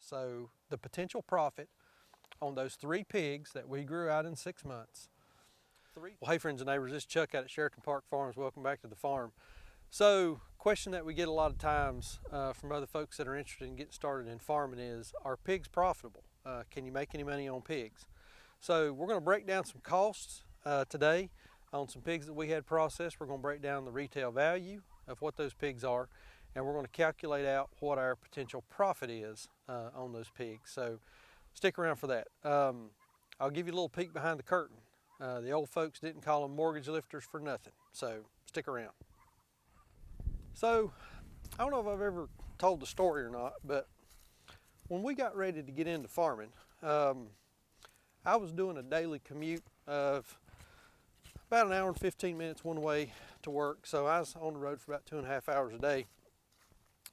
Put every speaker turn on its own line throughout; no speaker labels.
So the potential profit on those 3 pigs that we grew out in 6 months. Well, hey friends and neighbors, this is Chuck out at Sheraton Park Farms. Welcome back to the farm. So, question that we get a lot of times from other folks that are interested in getting started in farming is, are pigs profitable? Can you make any money on pigs? So we're going to break down some costs today on some pigs that we had processed. We're going to break down the retail value of what those pigs are, and we're going to calculate out what our potential profit is on those pigs. So stick around for that. I'll give you a little peek behind the curtain. The old folks didn't call them mortgage lifters for nothing, so stick around. So, I don't know if I've ever told the story or not, but when we got ready to get into farming, I was doing a daily commute of about an hour and 15 minutes one way to work. So I was on the road for about 2.5 hours a day.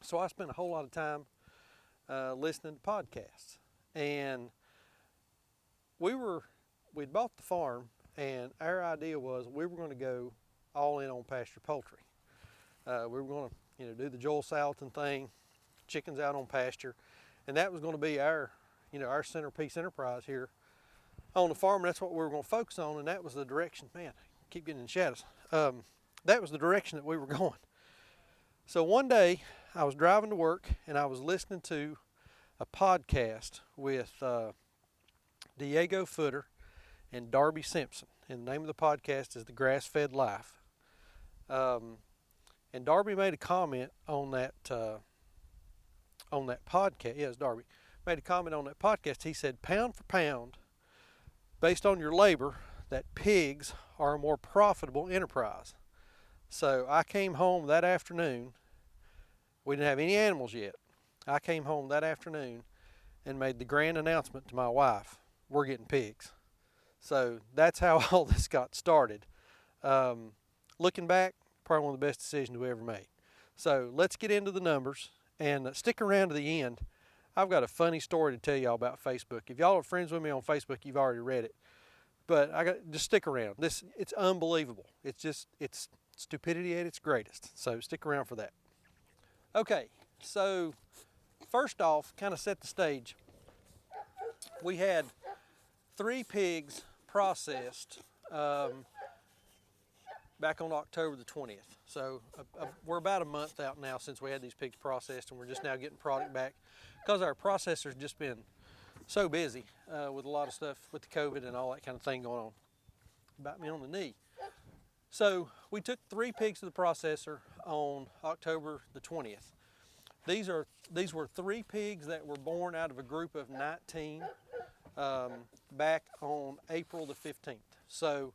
So I spent a whole lot of time listening to podcasts. And we'd bought the farm, and our idea was we were going to go all in on pasture poultry. We were going to, do the Joel Salatin thing, chickens out on pasture, and that was going to be our centerpiece enterprise here on the farm. That's what we were going to focus on, and that was the direction. Man, I keep getting in shadows. That was the direction that we were going. So one day, I was driving to work, and I was listening to a podcast with Diego Footer and Darby Simpson, and the name of the podcast is The Grass-Fed Life. And Darby made a comment on that podcast. Yes, Darby made a comment on that podcast. He said, pound for pound, based on your labor, that pigs are a more profitable enterprise. So I came home that afternoon. We didn't have any animals yet. I came home that afternoon and made the grand announcement to my wife, we're getting pigs. So that's how all this got started. Looking back, probably one of the best decisions we ever made. So let's get into the numbers and stick around to the end. I've got a funny story to tell y'all about Facebook. If y'all are friends with me on Facebook, you've already read it. But just stick around. It's unbelievable. It's stupidity at its greatest. So stick around for that. Okay, so first off, kind of set the stage. We had 3 pigs processed back on October the 20th. So we're about a month out now since we had these pigs processed, and we're just now getting product back because our processor's just been so busy with a lot of stuff with the COVID and all that kind of thing going on. Bite me on the knee. So we took 3 pigs to the processor on October the 20th. These were 3 pigs that were born out of a group of 19 back on April the 15th. So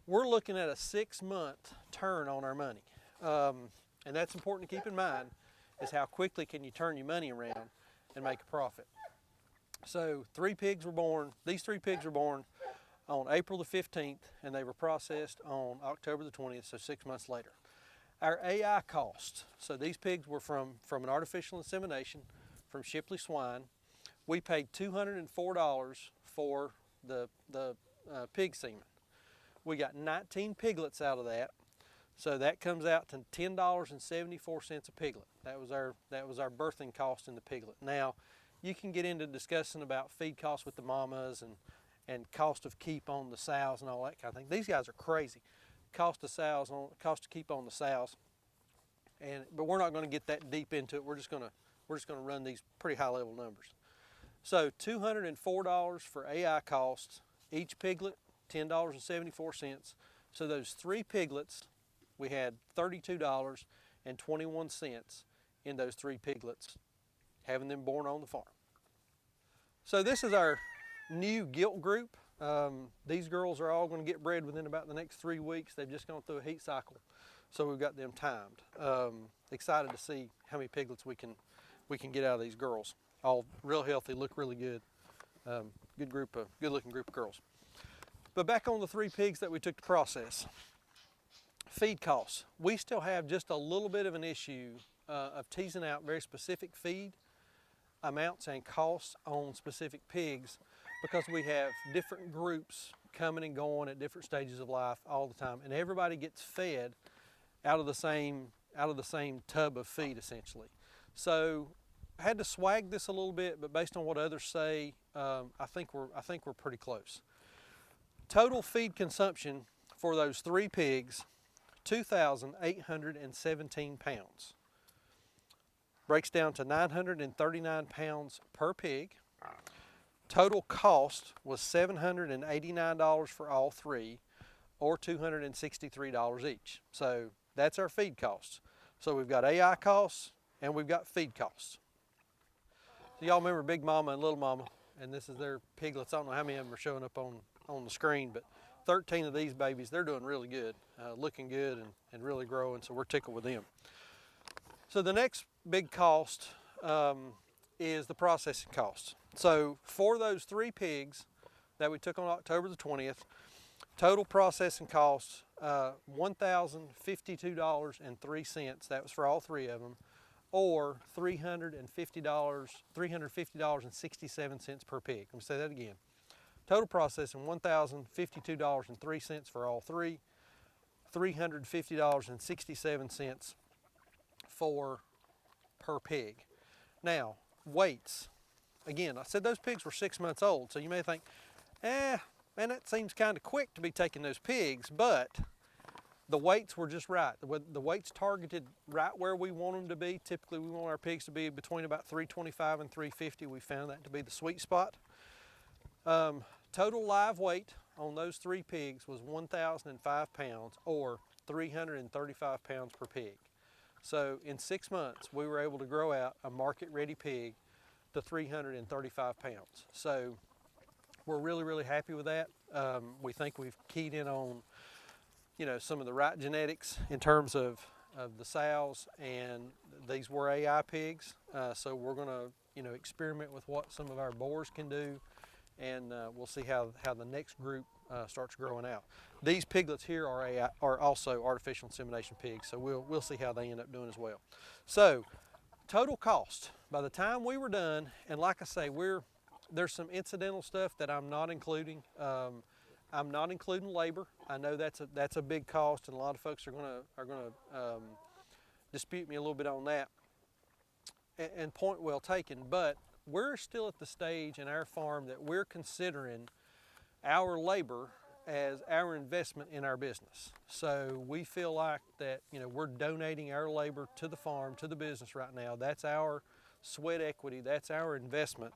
we're looking at a 6-month turn on our money. And that's important to keep in mind, is how quickly can you turn your money around and make a profit. So 3 pigs were born. These 3 pigs were born on April the 15th, and they were processed on October the 20th, so 6 months later. Our AI cost, so these pigs were from an artificial insemination from Shipley Swine. We paid $204 for the pig semen. We got 19 piglets out of that, so that comes out to $10.74 a piglet. That was our birthing cost in the piglet. Now, you can get into discussing about feed costs with the mamas and cost of keep on the sows and all that kind of thing. These guys are crazy. Cost to keep on the sows, but we're not going to get that deep into it. We're just going to run these pretty high level numbers. So $204 for AI costs, each piglet $10.74. So those 3 piglets, we had $32.21 in those 3 piglets, having them born on the farm. So this is our new gilt group. These girls are all going to get bred within about the next 3 weeks. They've just gone through a heat cycle, so we've got them timed. Excited to see how many piglets we can get out of these girls. All real healthy, look really good. Good looking group of girls. But back on the 3 pigs that we took to process. Feed costs. We still have just a little bit of an issue of teasing out very specific feed amounts and costs on specific pigs, because we have different groups coming and going at different stages of life all the time, and everybody gets fed out of the same tub of feed essentially. So had to swag this a little bit, but based on what others say, I think we're pretty close. Total feed consumption for those 3 pigs, 2,817 pounds. Breaks down to 939 pounds per pig. Total cost was $789 for all 3, or $263 each. So that's our feed costs. So we've got AI costs and we've got feed costs. So y'all remember Big Mama and Little Mama, and this is their piglets. I don't know how many of them are showing up on the screen, but 13 of these babies, they're doing really good, looking good and really growing, so we're tickled with them. So the next big cost is the processing cost. So for those 3 pigs that we took on October the 20th, total processing costs, $1,052.03. That was for all 3 of them, or $350.67 per pig. Let me say that again. Total processing, $1,052.03 for all 3, $350.67 per pig. Now, weights. Again, I said those pigs were 6 months old, so you may think, man, that seems kind of quick to be taking those pigs, but the weights were just right. The weights targeted right where we want them to be. Typically, we want our pigs to be between about 325 and 350. We found that to be the sweet spot. Total live weight on those 3 pigs was 1,005 pounds, or 335 pounds per pig. So in 6 months, we were able to grow out a market-ready pig to 335 pounds. So we're really, really happy with that. We think we've keyed in on, some of the right genetics in terms of the sows, and these were AI pigs. So we're going to, experiment with what some of our boars can do, and we'll see how the next group starts growing out. These piglets here are also artificial insemination pigs, so we'll see how they end up doing as well. So total cost, by the time we were done, and like I say, there's some incidental stuff that I'm not including. I'm not including labor. I know that's a big cost, and a lot of folks are gonna dispute me a little bit on that. And point well taken, but we're still at the stage in our farm that we're considering our labor as our investment in our business. So we feel like that, we're donating our labor to the farm, to the business right now. That's our sweat equity, that's our investment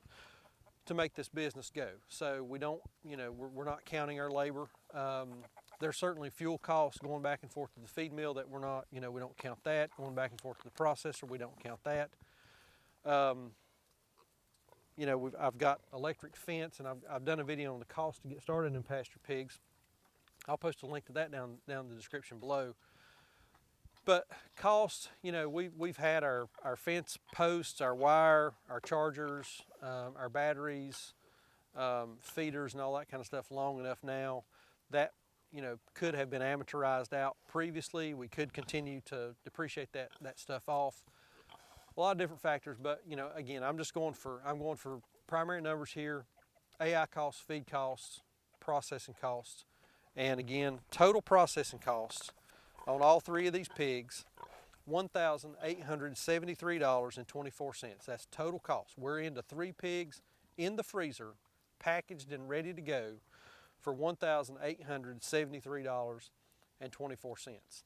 to make this business go. So we don't, we're not counting our labor. There's certainly fuel costs going back and forth to the feed mill that we're not, we don't count that. Going back and forth to the processor, we don't count that. I've got electric fence, and I've done a video on the cost to get started in pasture pigs. I'll post a link to that down in the description below. But cost, we've had our fence posts, our wire, our chargers, our batteries, feeders, and all that kind of stuff long enough now that could have been amateurized out previously. We could continue to depreciate that stuff off. A lot of different factors, but again, I'm going for primary numbers here: AI costs, feed costs, processing costs, and again, total processing costs on all 3 of these pigs, $1,873.24. That's total cost. We're into 3 pigs in the freezer, packaged and ready to go, for $1,873.24.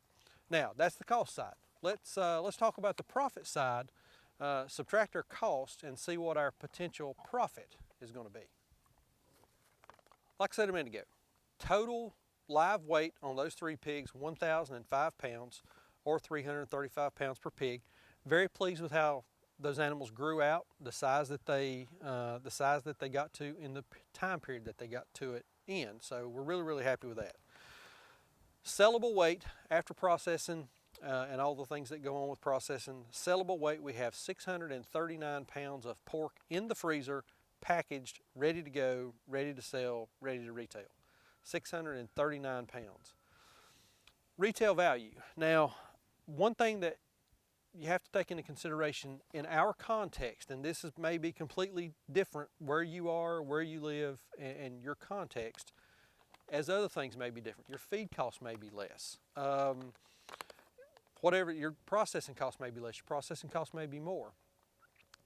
Now, that's the cost side. Let's talk about the profit side. Subtract our cost and see what our potential profit is going to be. Like I said a minute ago, total live weight on those 3 pigs, 1,005 pounds, or 335 pounds per pig. Very pleased with how those animals grew out, the size that they got to in the time period that they got to it in. So we're really, really happy with that. Sellable weight after processing, and all the things that go on with processing. Sellable weight, we have 639 pounds of pork in the freezer, packaged, ready to go, ready to sell, ready to retail. 639 pounds. Retail value. Now, one thing that you have to take into consideration in our context, and this may be completely different where you are, where you live, and your context, as other things may be different. Your feed costs may be less. Whatever, your processing costs may be less, your processing costs may be more.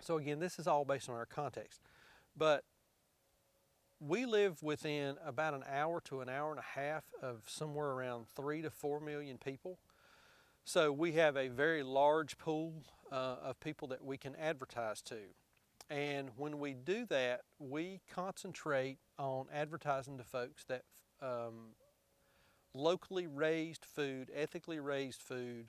So again, this is all based on our context. But we live within about an hour to an hour and a half of somewhere around 3 to 4 million people. So we have a very large pool of people that we can advertise to. And when we do that, we concentrate on advertising to folks that locally raised food, ethically raised food,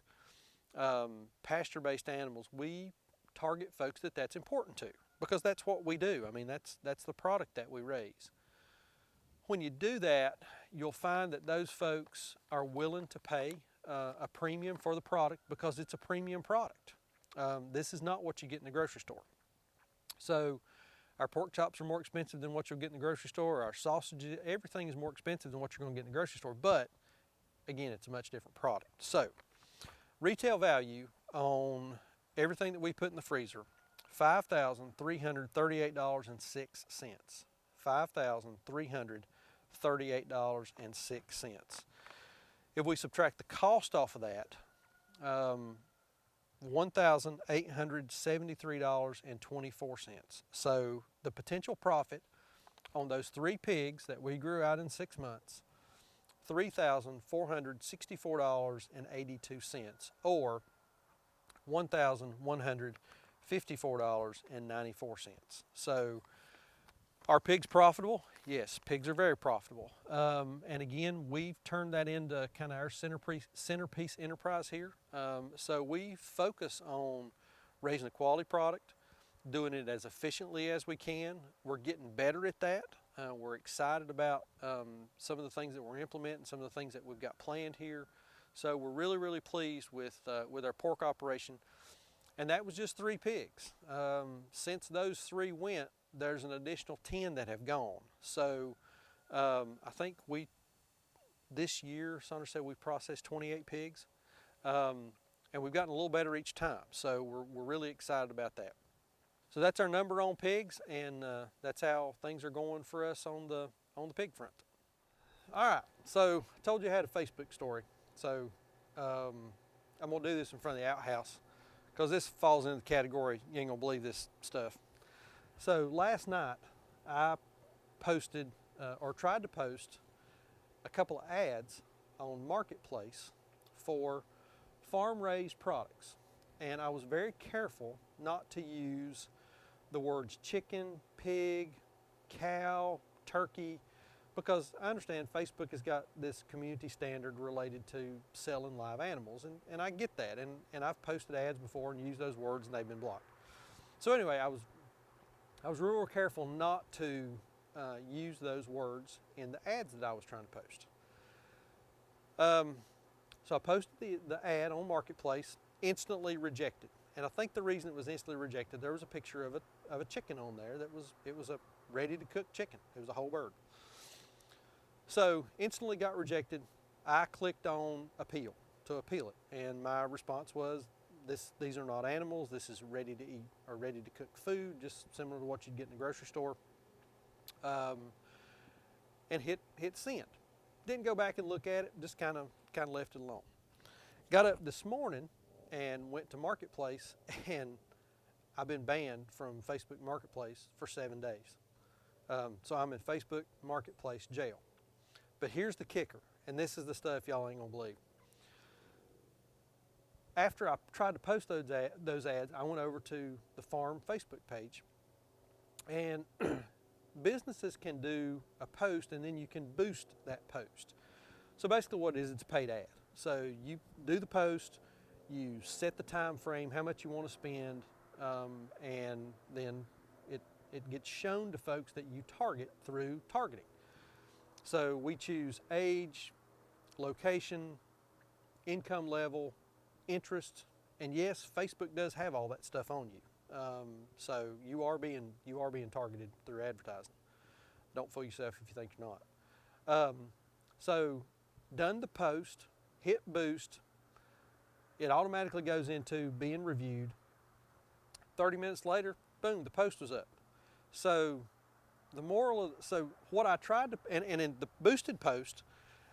pasture-based animals. We target folks that that's important to, because that's what we do. I mean, that's the product that we raise. When you do that, you'll find that those folks are willing to pay a premium for the product because it's a premium product. This is not what you get in the grocery store. So our pork chops are more expensive than what you'll get in the grocery store. Our sausages, everything is more expensive than what you're going to get in the grocery store. But again, it's a much different product. So retail value on everything that we put in the freezer, $5,338.06. $5,338.06. If we subtract the cost off of that, $1,873.24. So the potential profit on those 3 pigs that we grew out in 6 months, $3,464.82, or $1,154.94. So are pigs profitable? Yes, pigs are very profitable. And again, we've turned that into kind of our centerpiece enterprise here. So we focus on raising a quality product, doing it as efficiently as we can. We're getting better at that. We're excited about some of the things that we're implementing, some of the things that we've got planned here. So we're really, really pleased with our pork operation. And that was just 3 pigs. Since those 3 went, there's an additional 10 that have gone. So I think this year, Sandra said we processed 28 pigs. And we've gotten a little better each time. So we're really excited about that. So that's our number on pigs, and that's how things are going for us on the pig front. All right, so I told you I had a Facebook story. So I'm gonna do this in front of the outhouse because this falls into the category, you ain't gonna believe this stuff. So last night I posted or tried to post a couple of ads on Marketplace for farm-raised products. And I was very careful not to use the words chicken, pig, cow, turkey, because I understand Facebook has got this community standard related to selling live animals, and I get that, and I've posted ads before and used those words and they've been blocked. So anyway, I was real careful not to use those words in the ads that I was trying to post. So I posted the ad on Marketplace, instantly rejected. And I think the reason it was instantly rejected, there was a picture of a chicken on there it was a ready to cook chicken. It was a whole bird. So instantly got rejected. I clicked on appeal it, and my response was, these are not animals. This is ready to eat or ready to cook food, just similar to what you'd get in the grocery store. And hit send. Didn't go back and look at it. Just kind of left it alone. Got up this morning and went to Marketplace, and I've been banned from Facebook Marketplace for 7 days. So I'm in Facebook Marketplace jail. But here's the kicker, and this is the stuff y'all ain't gonna believe. After I tried to post those ads, I went over to the farm Facebook page, and businesses can do a post and then you can boost that post. So basically what it is, it's a paid ad. So you do the post, you set the time frame, how much you want to spend, and then it gets shown to folks that you target through targeting. So we choose age, location, income level, interest, and yes, Facebook does have all that stuff on you. So you are being targeted through advertising. Don't fool yourself if you think you're not. So done the post, hit boost, it automatically goes into being reviewed. 30 minutes later, boom, the post was up. So what I tried to, and in the boosted post,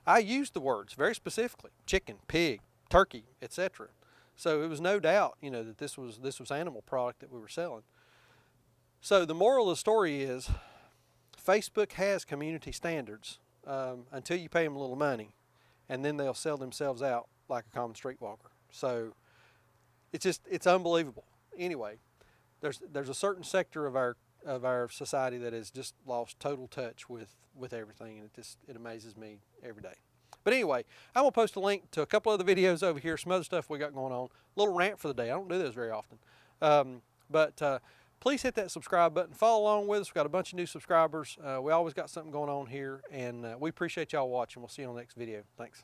I used the words very specifically: chicken, pig, turkey, etc. So it was no doubt, that this was animal product that we were selling. So the moral of the story is Facebook has community standards until you pay them a little money, and then they'll sell themselves out like a common streetwalker. So it's unbelievable. Anyway, there's a certain sector of our society that has just lost total touch with everything, and it amazes me every day. But anyway, I'm gonna post a link to a couple other videos over here, some other stuff we got going on. Little rant for the day. I don't do those very often, but please hit that subscribe button. Follow along with us. We've got a bunch of new subscribers. We always got something going on here, and we appreciate y'all watching. We'll see you on the next video. Thanks.